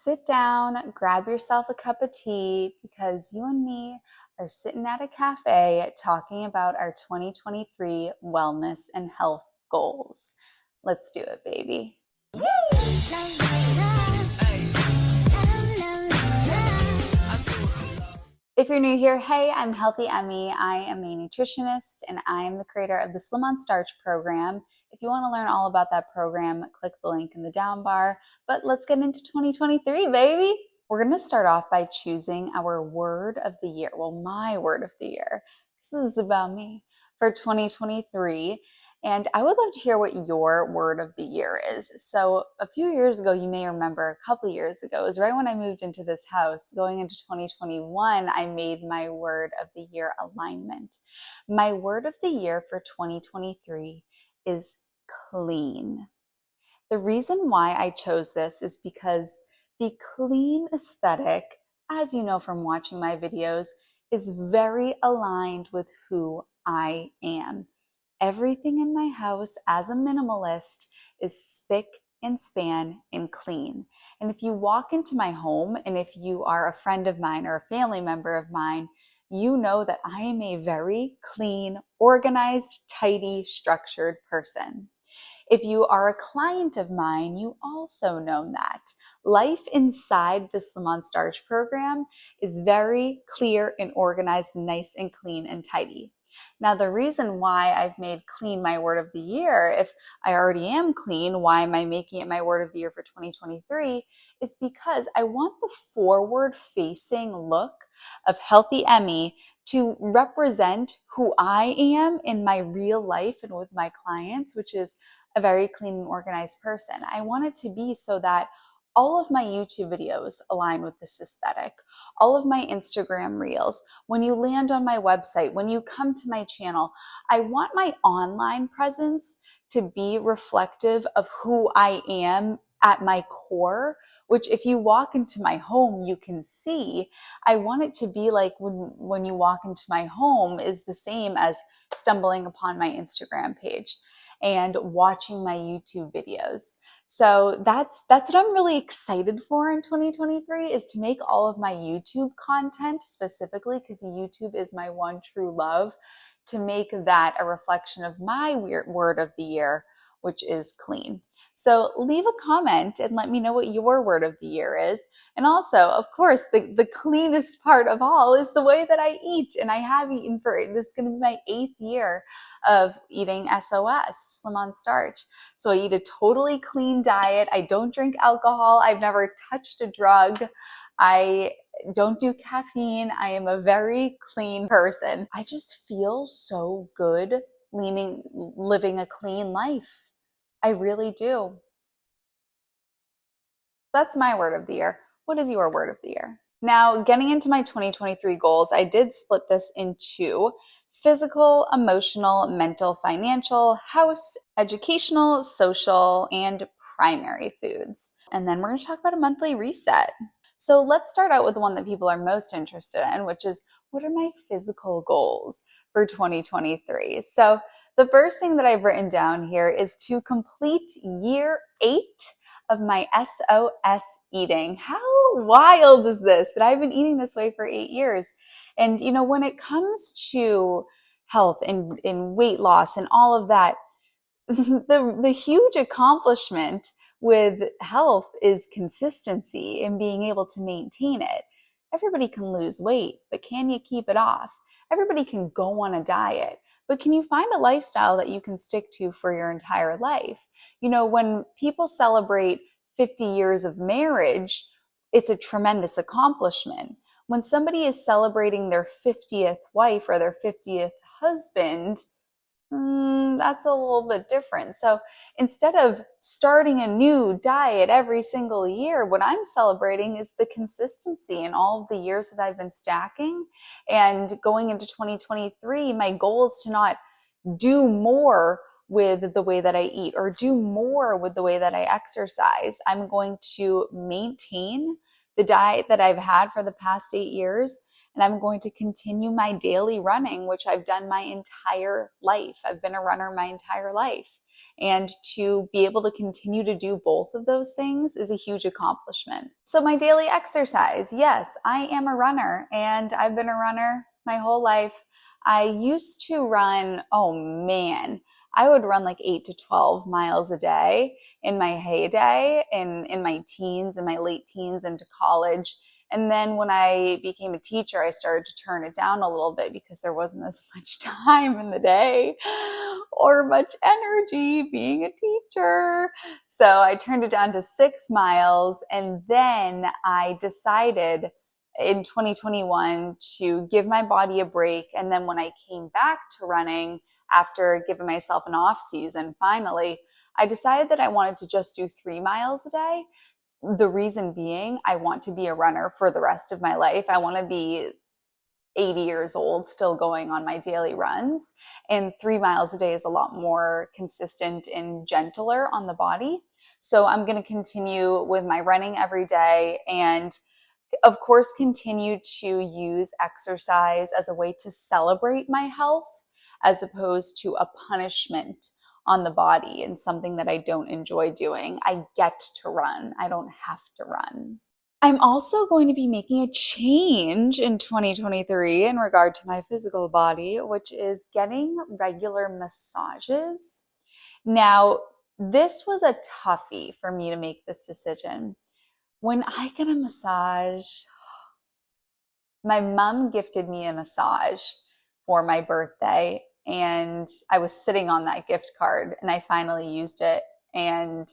Sit down, grab yourself a cup of tea because you and me are sitting at a cafe talking about our 2023 wellness and health goals. Let's do it, baby. If you're new here, hey, I'm Healthy Emmy. I am a nutritionist and I am the creator of the Slim on Starch program. If you want to learn all about that program, click the link in the down bar. But let's get into 2023, baby. We're going to start off by choosing our word of the year. Well, my word of the year. This is about me for 2023. And I would love to hear what your word of the year is. So a few years ago, you may remember a couple years ago, it was right when I moved into this house, going into 2021, I made my word of the year alignment. My word of the year for 2023 is clean. The reason why I chose this is because the clean aesthetic, as you know from watching my videos, is very aligned with who I am. Everything in my house as a minimalist is spick and span and clean. And if you walk into my home, and if you are a friend of mine or a family member of mine, you know that I am a very clean, organized, tidy, structured person. If you are a client of mine, you also know that. Life inside the Slim on Starch program is very clear and organized, nice and clean and tidy. Now, the reason why I've made clean my word of the year, if I already am clean, why am I making it my word of the year for 2023, is because I want the forward-facing look of Healthy Emmy to represent who I am in my real life and with my clients, which is a very clean and organized person. I want it to be so that all of my YouTube videos align with this aesthetic, all of my Instagram reels, when you land on my website, when you come to my channel, I want my online presence to be reflective of who I am at my core, which if you walk into my home, you can see. I want it to be like when you walk into my home is the same as stumbling upon my Instagram page and watching my YouTube videos. So that's what I'm really excited for in 2023, is to make all of my YouTube content, specifically because YouTube is my one true love, to make that a reflection of my word of the year, which is clean. So leave a comment and let me know what your word of the year is. And also, of course, the cleanest part of all is the way that I eat. And I have eaten this is going to be my 8th year of eating SOS, Slim on Starch. So I eat a totally clean diet. I don't drink alcohol. I've never touched a drug. I don't do caffeine. I am a very clean person. I just feel so good living a clean life. I really do. That's my word of the year. What is your word of the year? Now, getting into my 2023 goals, I did split this into physical, emotional, mental, financial, house, educational, social, and primary foods. And then we're going to talk about a monthly reset. So let's start out with the one that people are most interested in, which is, what are my physical goals for 2023? So the first thing that I've written down here is to complete year 8 of my SOS eating. How wild is this that I've been eating this way for 8 years? And you know, when it comes to health and weight loss and all of that, the huge accomplishment with health is consistency and being able to maintain it. Everybody can lose weight, but can you keep it off? Everybody can go on a diet, but can you find a lifestyle that you can stick to for your entire life? You know, when people celebrate 50 years of marriage, it's a tremendous accomplishment. When somebody is celebrating their 50th wife or their 50th husband, that's a little bit different. So instead of starting a new diet every single year, what I'm celebrating is the consistency in all of the years that I've been stacking. And going into 2023, my goal is to not do more with the way that I eat or do more with the way that I exercise. I'm going to maintain the diet that I've had for the past 8 years. And I'm going to continue my daily running, which I've done my entire life. I've been a runner my entire life. And to be able to continue to do both of those things is a huge accomplishment. So my daily exercise, yes, I am a runner, and I've been a runner my whole life. I used to run, oh man, I would run like 8 to 12 miles a day in my heyday, in my teens, in my late teens into college. And then when I became a teacher, I started to turn it down a little bit because there wasn't as much time in the day or much energy being a teacher. So I turned it down to 6 miles. And then I decided in 2021 to give my body a break. And then when I came back to running after giving myself an off season, finally, I decided that I wanted to just do 3 miles a day. The reason being, I want to be a runner for the rest of my life. I want to be 80 years old, still going on my daily runs. And 3 miles a day is a lot more consistent and gentler on the body. So I'm going to continue with my running every day, and of course, continue to use exercise as a way to celebrate my health as opposed to a punishment on the body and something that I don't enjoy doing. I get to run. I don't have to run. I'm also going to be making a change in 2023 in regard to my physical body, which is getting regular massages. Now, this was a toughie for me to make this decision. When I get a massage, my mom gifted me a massage for my birthday, and I was sitting on that gift card, and I finally used it. And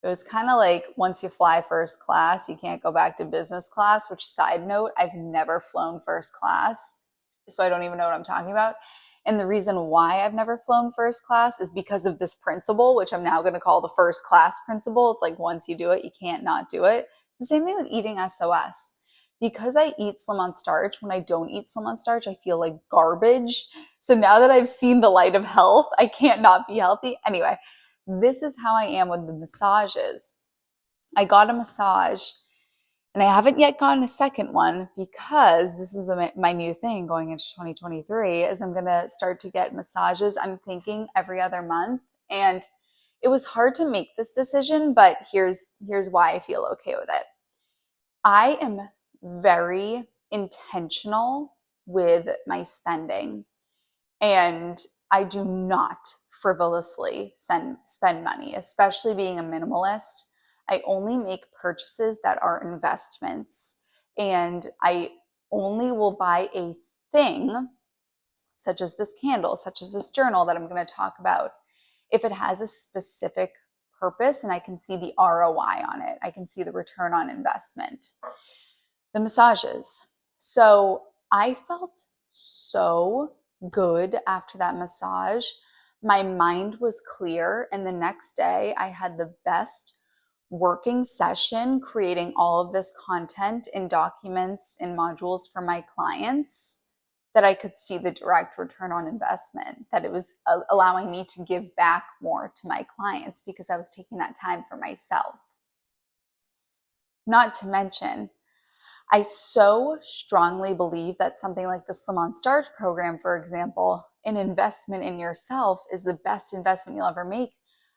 it was kind of like, once you fly first class, you can't go back to business class, which, side note, I've never flown first class, so I don't even know what I'm talking about. And the reason why I've never flown first class is because of this principle, which I'm now going to call the first class principle. It's like, once you do it, you can't not do it. It's the same thing with eating SOS. Because I eat slim on starch, when I don't eat slim on starch, I feel like garbage. So now that I've seen the light of health, I can't not be healthy. Anyway, this is how I am with the massages. I got a massage, and I haven't yet gotten a second one because this is my new thing going into 2023, is I'm going to start to get massages. I'm thinking every other month. And it was hard to make this decision, but here's why I feel okay with it. I am very intentional with my spending, and I do not frivolously spend money, especially being a minimalist. I only make purchases that are investments, and I only will buy a thing, such as this candle, such as this journal that I'm going to talk about, if it has a specific purpose and I can see the ROI on it. I can see the return on investment. The massages. So I felt so good after that massage. My mind was clear, and the next day I had the best working session creating all of this content in documents and modules for my clients, that I could see the direct return on investment, that it was allowing me to give back more to my clients because I was taking that time for myself. Not to mention, I so strongly believe that something like the Slim on Starch program, for example, an investment in yourself is the best investment you'll ever make.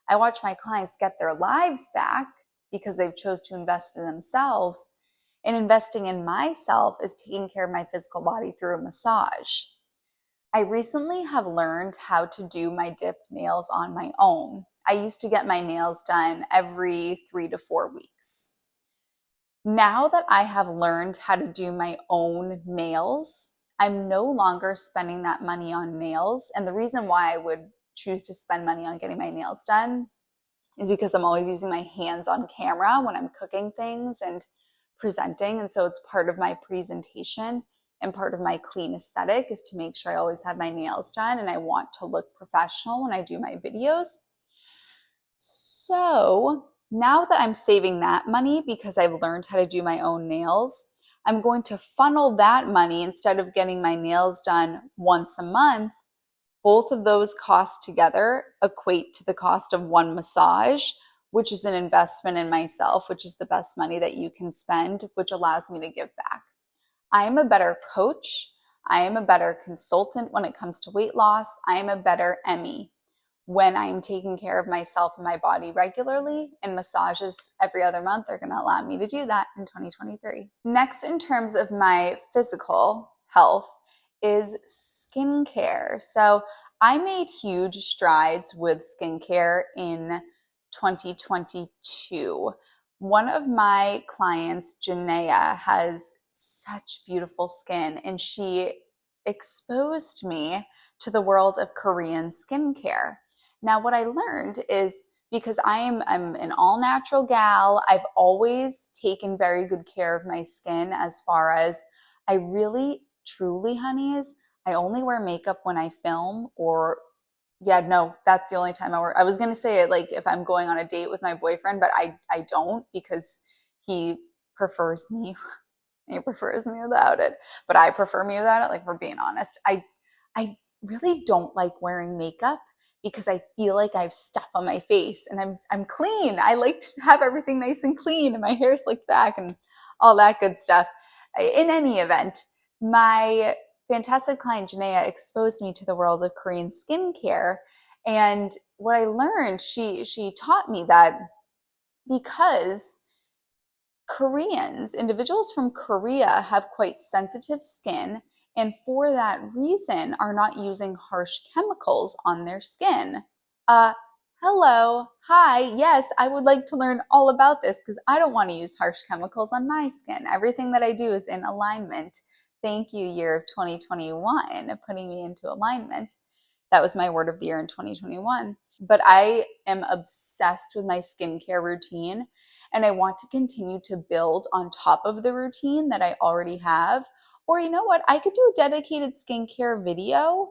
I watch my clients get their lives back because they've chose to invest in themselves. And investing in myself is taking care of my physical body through a massage. I recently have learned how to do my dip nails on my own. I used to get my nails done every 3 to 4 weeks. Now that I have learned how to do my own nails, I'm no longer spending that money on nails. And the reason why I would choose to spend money on getting my nails done is because I'm always using my hands on camera when I'm cooking things and presenting. And so it's part of my presentation, and part of my clean aesthetic is to make sure I always have my nails done, and I want to look professional when I do my videos. So now that I'm saving that money because I've learned how to do my own nails, I'm going to funnel that money, instead of getting my nails done once a month. Both of those costs together equate to the cost of one massage, which is an investment in myself, which is the best money that you can spend, which allows me to give back. I am a better coach. I am a better consultant when it comes to weight loss. I am a better Emmy when I'm taking care of myself and my body regularly, and massages every other month are going to allow me to do that in 2023. Next, in terms of my physical health, is skincare. So I made huge strides with skincare in 2022. One of my clients, Janaea, has such beautiful skin, and she exposed me to the world of Korean skincare. Now, what I learned is, because I'm an all natural gal, I've always taken very good care of my skin, as far as I really, truly, honeys, I only wear makeup when I film, or yeah, no, that's the only time I wear. I was gonna say it like if I'm going on a date with my boyfriend, but I don't, because he prefers me. He prefers me without it, but I prefer me without it. Like, we're being honest. I really don't like wearing makeup because I feel like I have stuff on my face, and I'm clean. I like to have everything nice and clean, and my hair slicked back and all that good stuff. In any event, my fantastic client Janaea exposed me to the world of Korean skincare, and what I learned, she taught me that because Koreans, individuals from Korea, have quite sensitive skin, and for that reason are not using harsh chemicals on their skin. Hello, hi, yes, I would like to learn all about this, because I don't want to use harsh chemicals on my skin. Everything that I do is in alignment. Thank you, year of 2021, putting me into alignment. That was my word of the year in 2021. But I am obsessed with my skincare routine, and I want to continue to build on top of the routine that I already have. Or you know what? I could do a dedicated skincare video.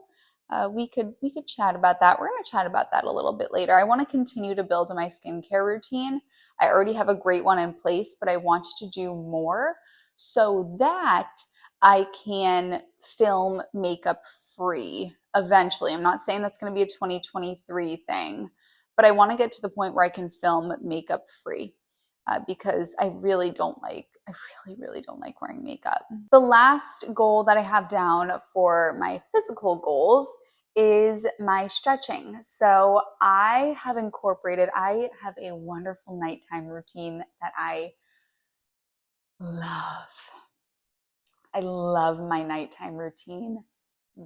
We could chat about that. We're going to chat about that a little bit later. I want to continue to build on my skincare routine. I already have a great one in place, but I want to do more so that I can film makeup free eventually. I'm not saying that's going to be a 2023 thing, but I want to get to the point where I can film makeup free. Because I really don't like wearing makeup. The last goal that I have down for my physical goals is my stretching. So I have a wonderful nighttime routine that I love. I love my nighttime routine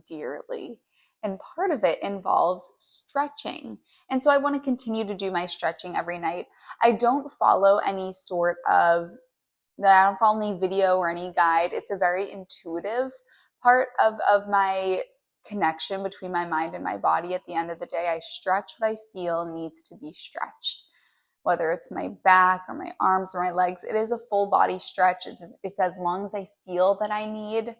dearly. And part of it involves stretching. And so I want to continue to do my stretching every night. I don't follow any video or any guide. It's a very intuitive part of my connection between my mind and my body. At the end of the day, I stretch what I feel needs to be stretched. Whether it's my back or my arms or my legs, it is a full body stretch. It's as long as I feel that I need.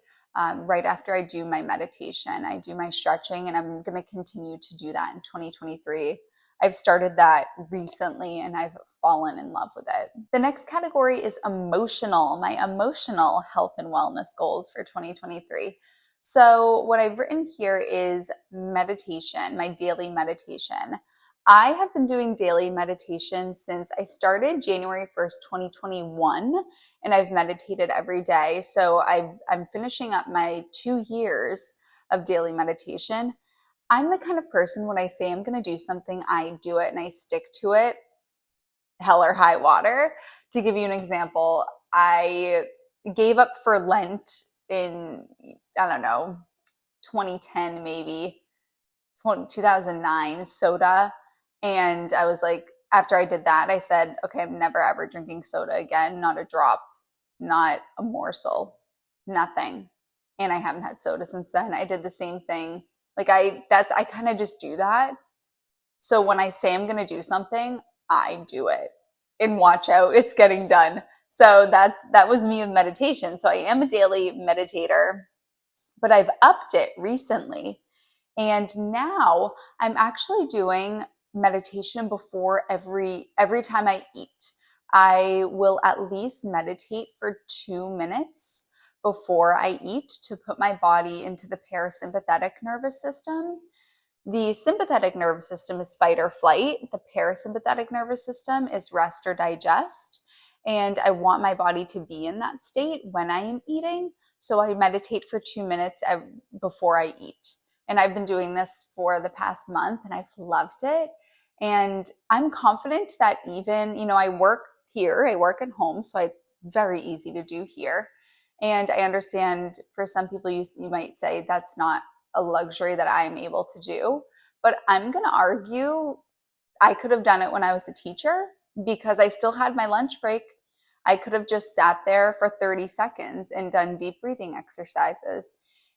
Right after I do my meditation, I do my stretching, and I'm going to continue to do that in 2023. I've started that recently, and I've fallen in love with it. The next category is my emotional health and wellness goals for 2023. So what I've written here is meditation, my daily meditation. I have been doing daily meditation since I started January 1st, 2021, and I've meditated every day. So I'm finishing up my 2 years of daily meditation. I'm the kind of person, when I say I'm going to do something, I do it and I stick to it, hell or high water. To give you an example, I gave up for Lent in, 2010 maybe, 2009, soda. And I was like, after I did that, I said, okay, I'm never ever drinking soda again. Not a drop, not a morsel, nothing. And I haven't had soda since then. I did the same thing. Like I kind of just do that. So when I say I'm going to do something, I do it. And watch out, it's getting done. So that was me with meditation. So I am a daily meditator, but I've upped it recently. And now I'm actually doing meditation before every time I eat. I will at least meditate for 2 minutes before I eat to put my body into the parasympathetic nervous system. The sympathetic nervous system is fight or flight. The parasympathetic nervous system is rest or digest. And I want my body to be in that state when I am eating. So I meditate for 2 minutes before I eat. And I've been doing this for the past month and I've loved it. And I'm confident that even, I work here, I work at home, so it's very easy to do here. And I understand for some people, you might say that's not a luxury that I'm able to do. But I'm going to argue I could have done it when I was a teacher because I still had my lunch break. I could have just sat there for 30 seconds and done deep breathing exercises.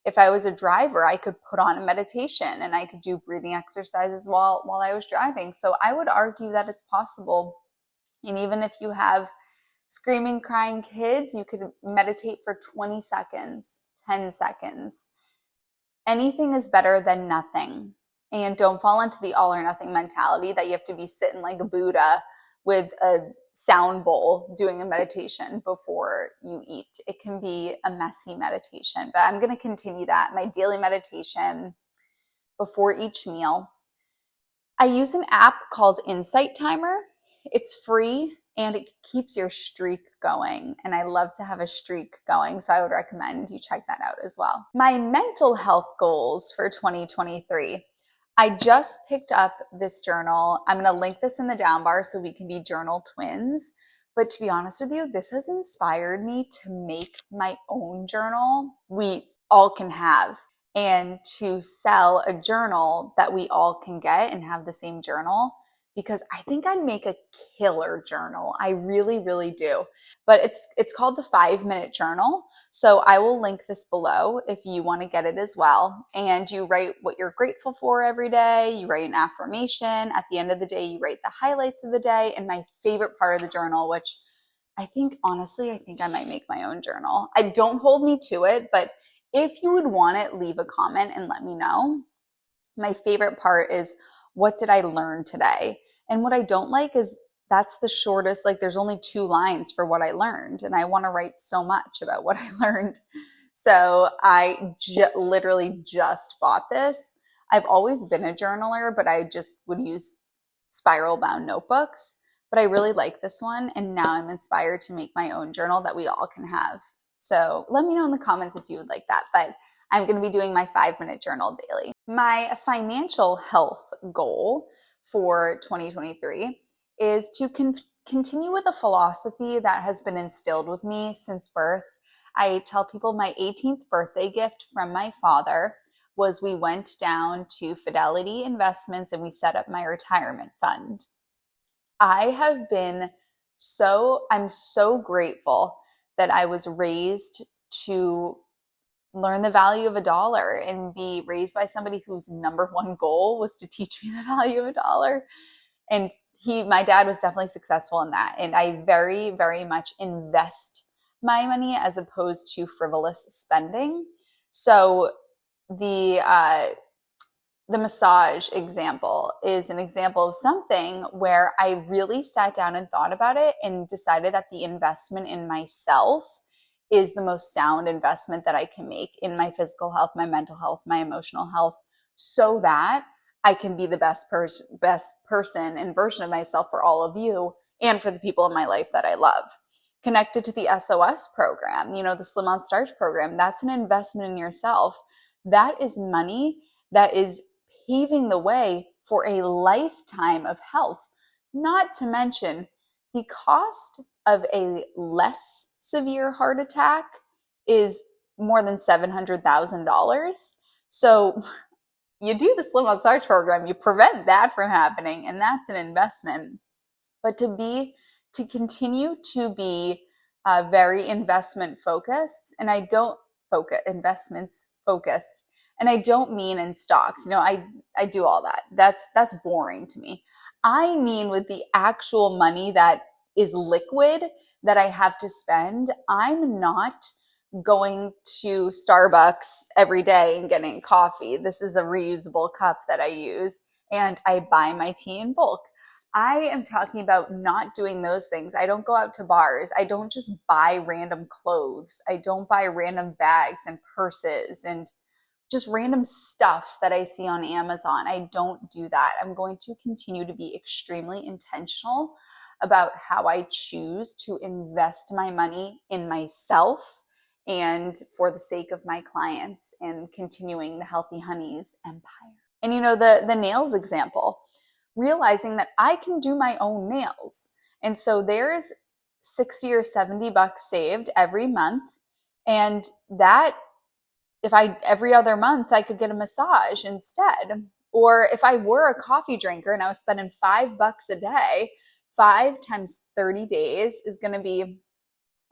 If I was a driver, I could put on a meditation and I could do breathing exercises while I was driving. So I would argue that it's possible. And even if you have screaming, crying kids, you could meditate for 20 seconds, 10 seconds. Anything is better than nothing. And don't fall into the all or nothing mentality that you have to be sitting like a Buddha with a sound bowl doing a meditation before you eat. It can be a messy meditation, but I'm going to continue that. My daily meditation before each meal. I use an app called Insight Timer. It's free and it keeps your streak going. And I love to have a streak going, so I would recommend you check that out as well. My mental health goals for 2023. I just picked up this journal. I'm going to link this in the down bar so we can be journal twins. But to be honest with you, this has inspired me to make my own journal we all can have, and to sell a journal that we all can get and have the same journal, because I think I'd make a killer journal. I really, really do. But it's called the 5-minute journal. So I will link this below if you want to get it as well. And you write what you're grateful for every day. You write an affirmation. At the end of the day, you write the highlights of the day. And my favorite part of the journal, which honestly, I think I might make my own journal. Don't hold me to it, but if you would want it, leave a comment and let me know. My favorite part is, what did I learn today? And what I don't like is that's the shortest, there's only 2 lines for what I learned. And I want to write so much about what I learned. So I literally just bought this. I've always been a journaler, but I just would use spiral bound notebooks. But I really like this one. And now I'm inspired to make my own journal that we all can have. So let me know in the comments if you would like that. But I'm going to be doing my 5-minute journal daily. My financial health goal for 2023 is to continue with a philosophy that has been instilled with me since birth. I tell people my 18th birthday gift from my father was we went down to Fidelity Investments and we set up my retirement fund. I'm so grateful that I was raised to learn the value of $1 and be raised by somebody whose number one goal was to teach me the value of $1. And my dad was definitely successful in that. And I very, very much invest my money as opposed to frivolous spending. So the massage example is an example of something where I really sat down and thought about it and decided that the investment in myself is the most sound investment that I can make in my physical health, my mental health, my emotional health, so that I can be the best person and version of myself for all of you and for the people in my life that I love. Connected to the SOS program, the Slim on Starch program, that's an investment in yourself. That is money that is paving the way for a lifetime of health. Not to mention the cost of a less severe heart attack is more than $700,000. So you do the Slim on Starch program, you prevent that from happening, and that's an investment. But to continue to be very investment focused, and investments focused, and I don't mean in stocks. I do all that. That's boring to me. I mean with the actual money that is liquid that I have to spend. I'm not going to Starbucks every day and getting coffee. This is a reusable cup that I use, and I buy my tea in bulk. I am talking about not doing those things. I don't go out to bars. I don't just buy random clothes. I don't buy random bags and purses and just random stuff that I see on Amazon. I don't do that. I'm going to continue to be extremely intentional about how I choose to invest my money in myself and for the sake of my clients and continuing the Healthy Hunnies empire. And the nails example, realizing that I can do my own nails. And so there's 60 or 70 bucks saved every month. And that, if every other month I could get a massage instead. Or if I were a coffee drinker and I was spending $5 a day, 5 times 30 days is going to be,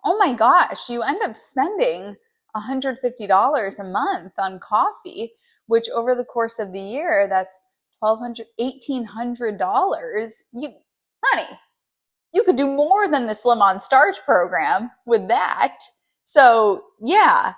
oh my gosh, you end up spending $150 a month on coffee, which over the course of the year, that's $1,200, $1,800. Honey, you could do more than the Slim on Starch program with that. So yeah,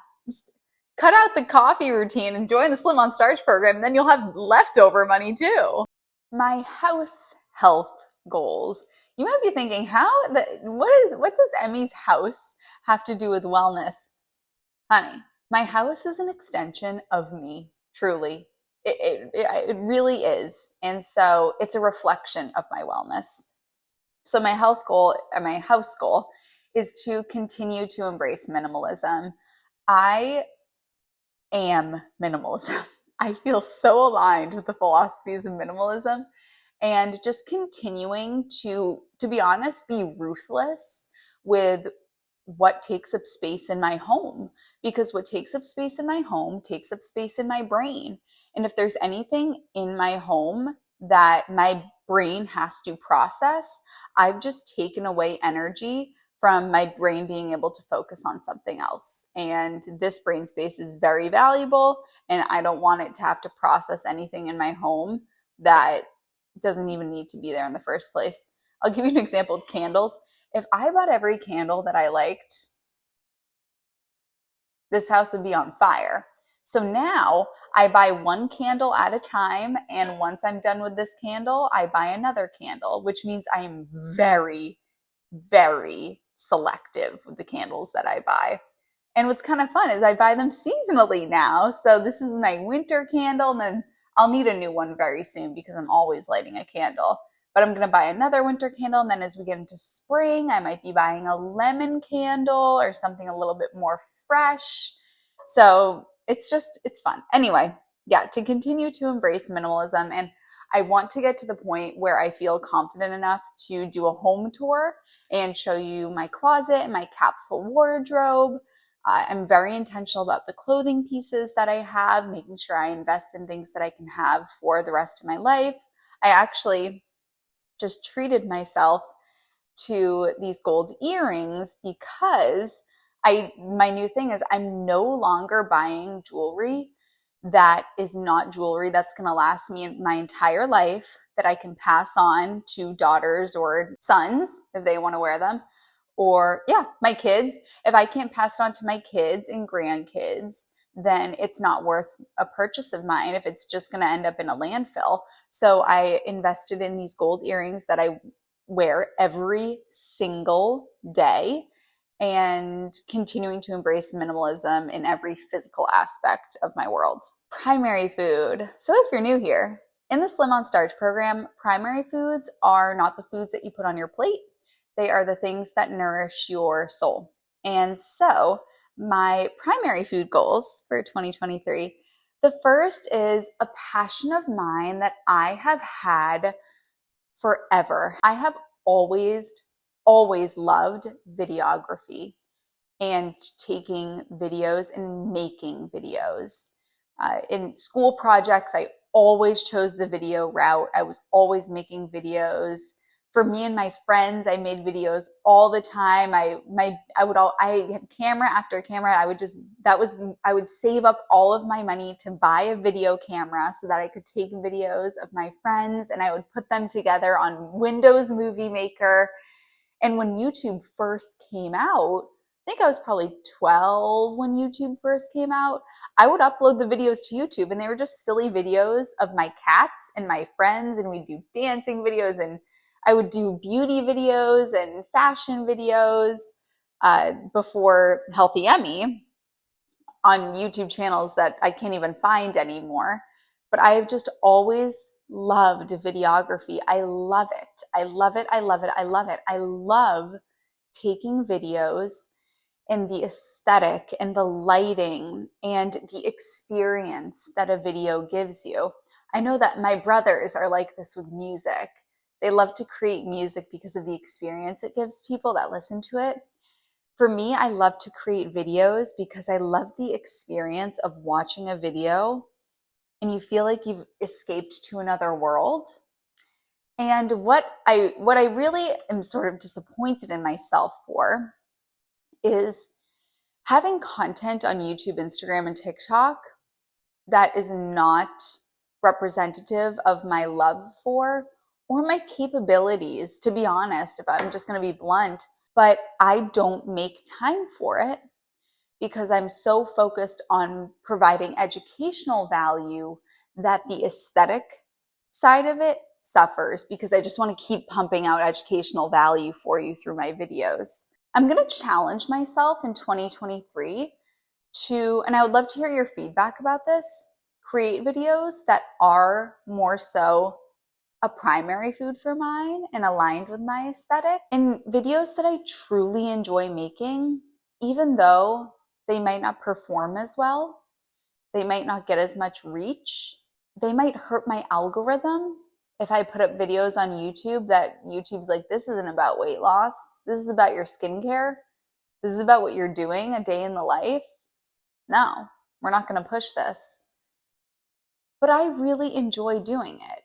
cut out the coffee routine and join the Slim on Starch program, and then you'll have leftover money too. My house health goals. You might be thinking, what does Emmy's house have to do with wellness? Honey, my house is an extension of me, truly. It really is. And so it's a reflection of my wellness. So my house goal is to continue to embrace minimalism. I am minimalism. I feel so aligned with the philosophies of minimalism, and just continuing to be honest, be ruthless with what takes up space in my home, because what takes up space in my home takes up space in my brain. And if there's anything in my home that my brain has to process, I've just taken away energy from my brain being able to focus on something else. And this brain space is very valuable, and I don't want it to have to process anything in my home that doesn't even need to be there in the first place. I'll give you an example of candles. If I bought every candle that I liked, this house would be on fire. So now I buy one candle at a time, and once I'm done with this candle, I buy another candle, which means I am very, very selective with the candles that I buy. And what's kind of fun is I buy them seasonally now. So this is my winter candle, and then I'll need a new one very soon because I'm always lighting a candle. But I'm going to buy another winter candle, and then as we get into spring, I might be buying a lemon candle or something a little bit more fresh. So it's fun. Anyway, yeah, to continue to embrace minimalism. And I want to get to the point where I feel confident enough to do a home tour and show you my closet and my capsule wardrobe. I'm very intentional about the clothing pieces that I have, making sure I invest in things that I can have for the rest of my life. I actually just treated myself to these gold earrings because my new thing is I'm no longer buying jewelry that is not jewelry that's going to last me my entire life, that I can pass on to daughters or sons if they want to wear them, or my kids. If I can't pass it on to my kids and grandkids, then it's not worth a purchase of mine if it's just going to end up in a landfill. So I invested in these gold earrings that I wear every single day, and continuing to embrace minimalism in every physical aspect of my world. Primary food. So if you're new here, in the Slim on Starch program, primary foods are not the foods that you put on your plate. They are the things that nourish your soul. And so my primary food goals for 2023, the first is a passion of mine that I have had forever. I have always loved videography and taking videos and making videos. In school projects, I always chose the video route. I was always making videos. For me and my friends, I made videos all the time. I had camera after camera. I would save up all of my money to buy a video camera so that I could take videos of my friends, and I would put them together on Windows Movie Maker. And when YouTube first came out, I think I was probably 12 when YouTube first came out, I would upload the videos to YouTube, and they were just silly videos of my cats and my friends, and we'd do dancing videos, and I would do beauty videos and fashion videos before Healthy Emmy on YouTube channels that I can't even find anymore. But I have just always loved videography. I love it. I love it. I love it. I love it. I love taking videos and the aesthetic and the lighting and the experience that a video gives you. I know that my brothers are like this with music. They love to create music because of the experience it gives people that listen to it. For me, I love to create videos because I love the experience of watching a video and you feel like you've escaped to another world. And what I really am sort of disappointed in myself for is having content on YouTube, Instagram, and TikTok that is not representative of my love for or my capabilities, to be honest, if I'm just going to be blunt. But I don't make time for it because I'm so focused on providing educational value that the aesthetic side of it suffers because I just want to keep pumping out educational value for you through my videos. I'm going to challenge myself in 2023 to, and I would love to hear your feedback about this, create videos that are more so a primary food for mine and aligned with my aesthetic, and videos that I truly enjoy making, even though they might not perform as well, they might not get as much reach, they might hurt my algorithm if I put up videos on YouTube that YouTube's like, this isn't about weight loss, this is about your skincare, this is about what you're doing a day in the life. No, we're not going to push this. But I really enjoy doing it.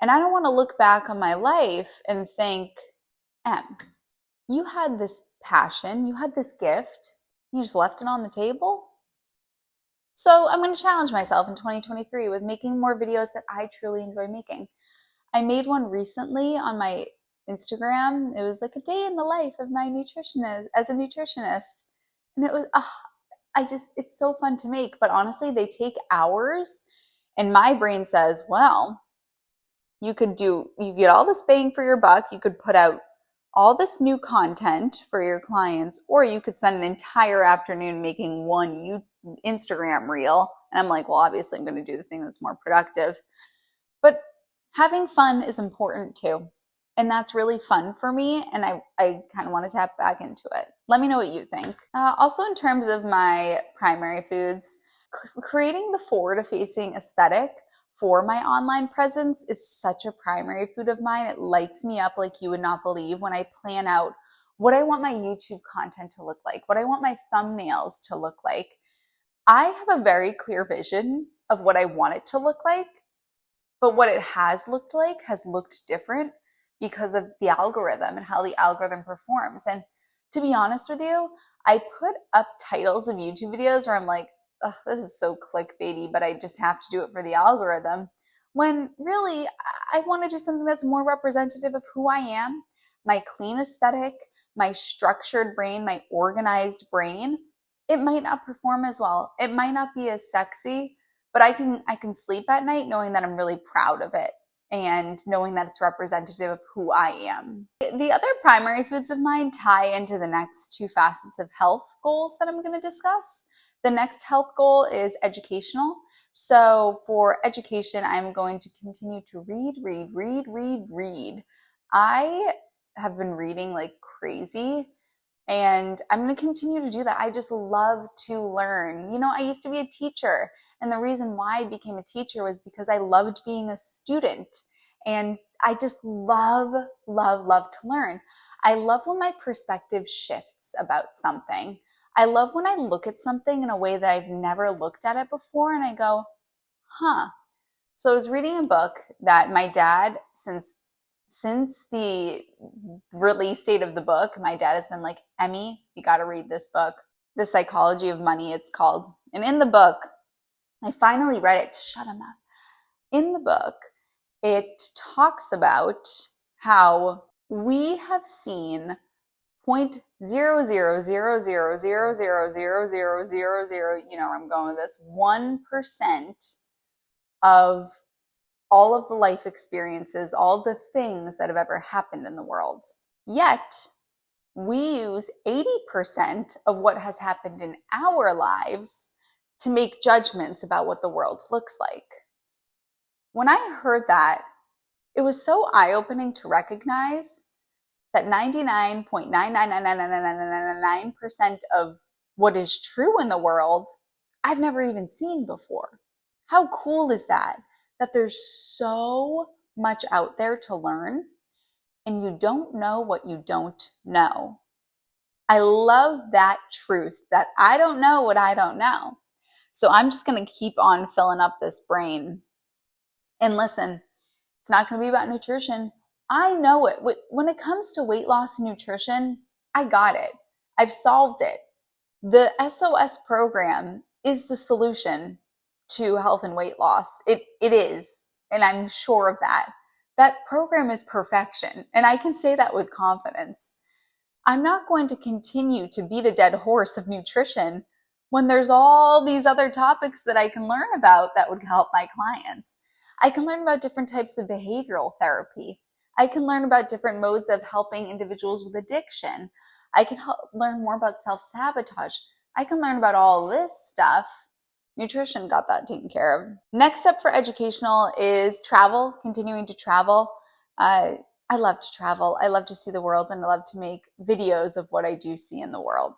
And I don't want to look back on my life and think, Em, you had this passion, you had this gift, you just left it on the table. So I'm going to challenge myself in 2023 with making more videos that I truly enjoy making. I made one recently on my Instagram. It was like a day in the life of my nutritionist as a nutritionist. And it was, it's so fun to make. But honestly, they take hours. And my brain says, well, you get all this bang for your buck. You could put out all this new content for your clients, or you could spend an entire afternoon making one Instagram reel. And I'm like, well, obviously I'm going to do the thing that's more productive. But having fun is important too. And that's really fun for me. And I kind of want to tap back into it. Let me know what you think. Also, in terms of my primary foods, creating the forward-facing aesthetic for my online presence is such a primary food of mine. It lights me up like you would not believe when I plan out what I want my YouTube content to look like, what I want my thumbnails to look like. I have a very clear vision of what I want it to look like, but what it has looked like has looked different because of the algorithm and how the algorithm performs. And to be honest with you, I put up titles of YouTube videos where I'm like, oh, this is so clickbaity, but I just have to do it for the algorithm. When really, I want to do something that's more representative of who I am, my clean aesthetic, my structured brain, my organized brain. It might not perform as well. It might not be as sexy, but I can sleep at night knowing that I'm really proud of it and knowing that it's representative of who I am. The other primary foods of mine tie into the next two facets of health goals that I'm going to discuss. The next health goal is educational. So for education, I'm going to continue to read. I have been reading like crazy, and I'm going to continue to do that. I just love to learn. You know, I used to be a teacher, and the reason why I became a teacher was because I loved being a student, and I just love to learn. I love when my perspective shifts about something. I love when I look at something in a way that I've never looked at it before, and I go, huh. So I was reading a book that my dad, since the release date of the book, my dad has been like, Emmy, you got to read this book. The Psychology of Money, it's called. And in the book, I finally read it to shut him up. In the book, it talks about how we have seen 0.000000000, you know where I'm going with this, 1% of all of the life experiences, all the things that have ever happened in the world. Yet, we use 80% of what has happened in our lives to make judgments about what the world looks like. When I heard that, it was so eye-opening to recognize that 99.9999999% of what is true in the world, I've never even seen before. How cool is that? That there's so much out there to learn, and you don't know what you don't know. I love that truth that I don't know what I don't know. So I'm just going to keep on filling up this brain. And listen, it's not going to be about nutrition. I know it. When it comes to weight loss and nutrition, I got it. I've solved it. The SOS program is the solution to health and weight loss. It is, and I'm sure of that. That program is perfection, and I can say that with confidence. I'm not going to continue to beat a dead horse of nutrition when there's all these other topics that I can learn about that would help my clients. I can learn about different types of behavioral therapy. I can learn about different modes of helping individuals with addiction. I can learn more about self-sabotage. I can learn about all this stuff. Nutrition got that taken care of. Next up for educational is travel, continuing to travel. I love to travel. I love to see the world, and I love to make videos of what I do see in the world.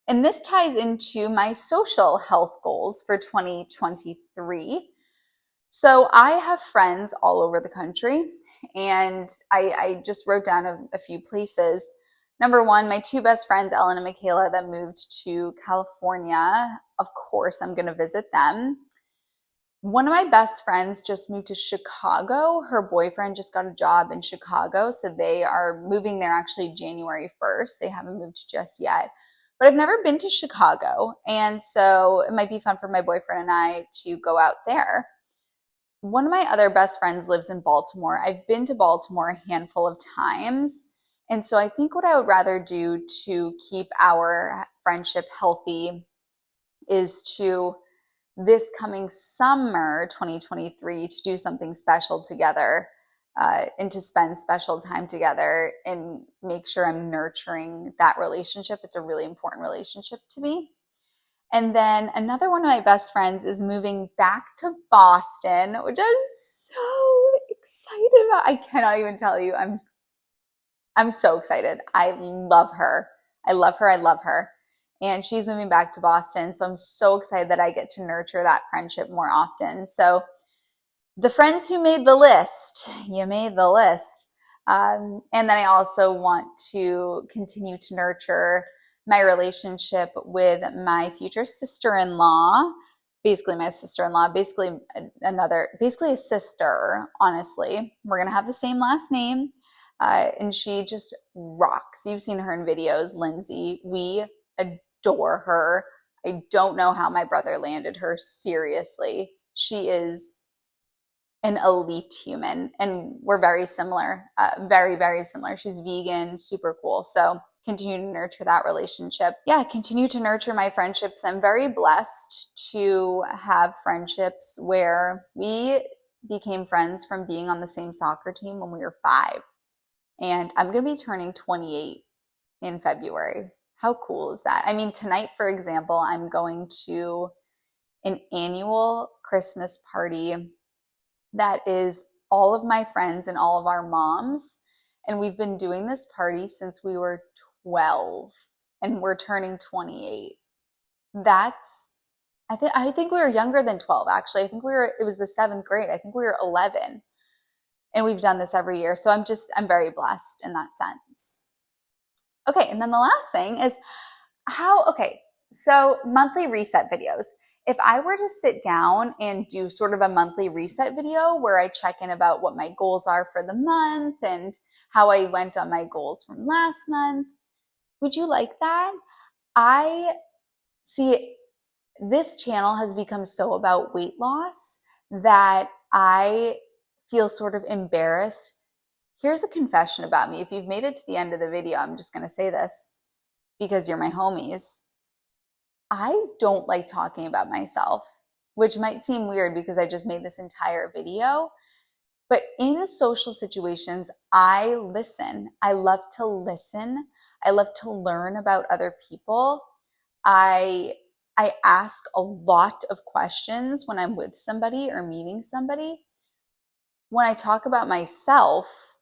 And this ties into my social health goals for 2023. So I have friends all over the country, and I just wrote down a few places. Number one, my two best friends, Ellen and Michaela, that moved to California. Of course, I'm going to visit them. One of my best friends just moved to Chicago. Her boyfriend just got a job in Chicago, so they are moving there actually January 1st. They haven't moved just yet. But I've never been to Chicago, and so it might be fun for my boyfriend and I to go out there. One of my other best friends lives in Baltimore. I've been to Baltimore a handful of times. And so I think what I would rather do to keep our friendship healthy is to, this coming summer 2023, to do something special together and to spend special time together and make sure I'm nurturing that relationship. It's a really important relationship to me. And then another one of my best friends is moving back to Boston, which I'm so excited about. I cannot even tell you. I'm so excited. I love her. I love her. I love her. And she's moving back to Boston. So I'm so excited that I get to nurture that friendship more often. So the friends who made the list, you made the list. And then I also want to continue to nurture my relationship with my future sister-in-law, basically my sister-in-law, basically a sister, honestly. We're going to have the same last name. And she just rocks. You've seen her in videos, Lindsay. We adore her. I don't know how my brother landed her. Seriously. She is an elite human, and we're very similar, very, very similar. She's vegan, super cool. So continue to nurture that relationship. Yeah, continue to nurture my friendships. I'm very blessed to have friendships where we became friends from being on the same soccer team when we were 5. And I'm going to be turning 28 in February. How cool is that? I mean, tonight, for example, I'm going to an annual Christmas party that is all of my friends and all of our moms. And we've been doing this party since we were 12, and we're turning 28. I think we were younger than 12, actually. It was the 7th grade. I think we were 11. And we've done this every year. So I'm very blessed in that sense. Okay. And then the last thing is so monthly reset videos. If I were to sit down and do sort of a monthly reset video where I check in about what my goals are for the month and how I went on my goals from last month, would you like that? I see this channel has become so about weight loss that I feel sort of embarrassed. Here's a confession about me. If you've made it to the end of the video, I'm just going to say this because you're my homies. I don't like talking about myself, which might seem weird because I just made this entire video. But in social situations, I listen. I love to listen. I love to learn about other people. I ask a lot of questions when I'm with somebody or meeting somebody. When I talk about myself,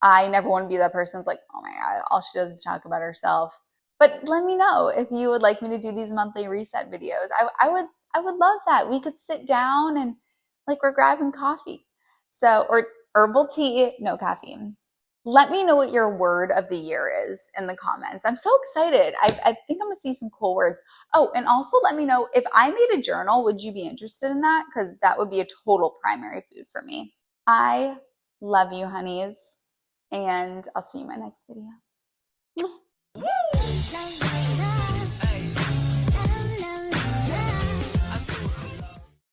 I never want to be that person that's like, oh my God, all she does is talk about herself. But let me know if you would like me to do these monthly reset videos. I would love that. We could sit down and like we're grabbing coffee. So, or herbal tea, no caffeine. Let me know what your word of the year is in the comments. I'm so excited. I think I'm gonna see some cool words. Oh, and also let me know if I made a journal, would you be interested in that? Because that would be a total primary food for me. I love you, honeys, and I'll see you in my next video.